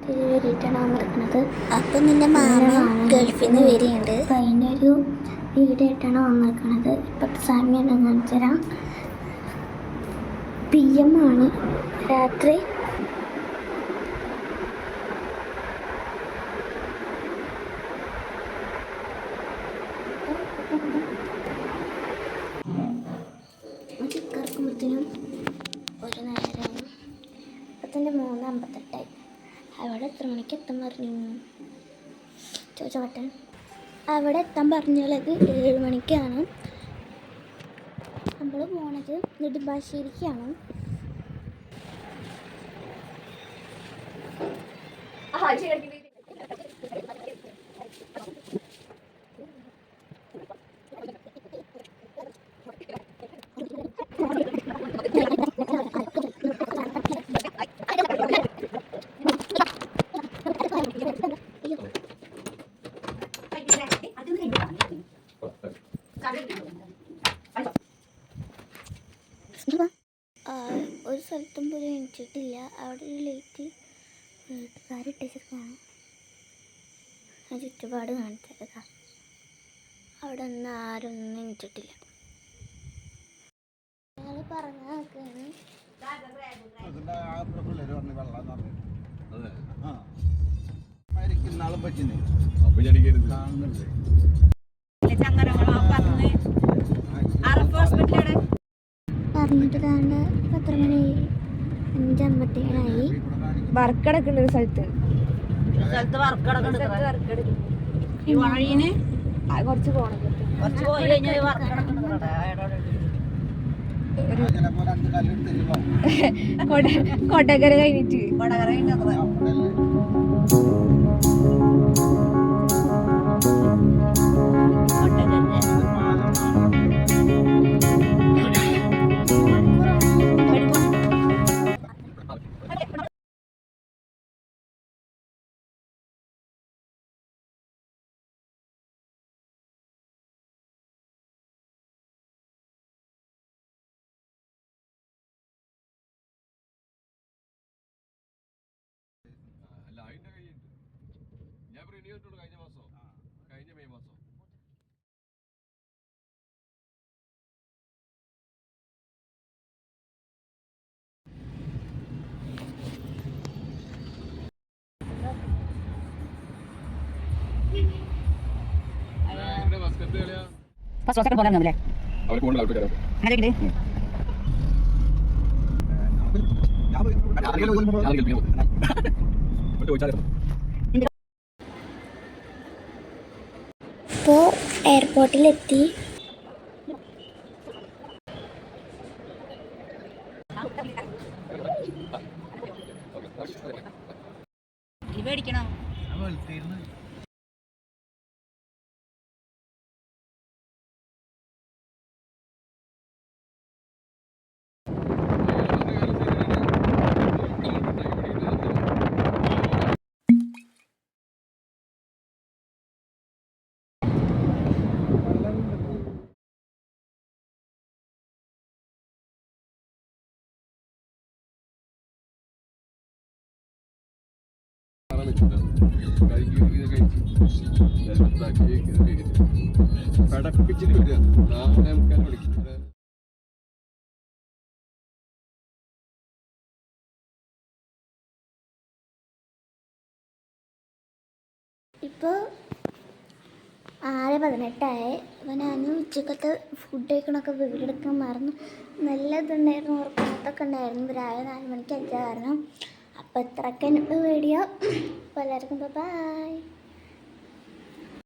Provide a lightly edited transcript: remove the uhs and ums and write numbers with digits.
വേണ്ടിയിട്ടാണ് വന്നിരിക്കുന്നത്. അപ്പം നിന്റെ മാമ ഗൾഫിൽ നിന്ന് വരികയുണ്ട്. അപ്പം അതിനൊരു വീഡിയോ ആയിട്ടാണ് വന്നിരിക്കുന്നത്. ഇപ്പോഴത്തെ സമയം ഞാൻ കാണിച്ചു തരാം. PM ആണ്, രാത്രി. കറക്കുമ്പോഴത്തേനും ഒരു നേരം ഇപ്പത്തന്നെ 3:58. അവിടെ എത്ര മണിക്ക് എത്താൻ പറഞ്ഞു ചോദിച്ചോട്ടെ. അവിടെ എത്താൻ പറഞ്ഞുള്ളത് 7 മണിക്കാണ്. നമ്മൾ പോണത് നെടുമ്പാശ്ശേരിക്കാണ്. ഒരു സ്ഥലത്തും പോലും എണിച്ചിട്ടില്ല. അവിടെ ഒരു ലൈറ്റ് വീട്ടുകാരിട്ടിരിക്കുകയാണ്. ആ ചുറ്റുപാട് കാണിച്ചത്. അവിടെ ഒന്നും ആരൊന്നും എണിച്ചിട്ടില്ല. ഞങ്ങൾ പറഞ്ഞു നോക്കുകയാണ്. പറഞ്ഞിട്ടാണ് 10 മണി 5:57 വർക്കടക്കുണ്ട് ഒരു സ്ഥലത്ത് കുറച്ച് പോണം. കൊടകര കഴിഞ്ഞിട്ട് കഴിഞ്ഞ മെയ് മാസം ഇപ്പോൾ എയർപോർട്ടിലെത്തി. മേടിക്കണം. ഇപ്പോൾ 6:18. അപ്പോൾ ഞാൻ ഉച്ചക്കത്തെ ഫുഡ് കഴിക്കണമൊക്കെ വീടെടുക്കാൻ മറന്നു. നല്ല ഇതുണ്ടായിരുന്നു, ഉറക്കത്തൊക്കെ ഉണ്ടായിരുന്നു. രാവിലെ 4 മണിക്ക് അയച്ച കാരണം. അപ്പോൾ ഇത്രയൊക്കെ വീഡിയോ. അപ്പോൾ എല്ലാവർക്കും ബൈ.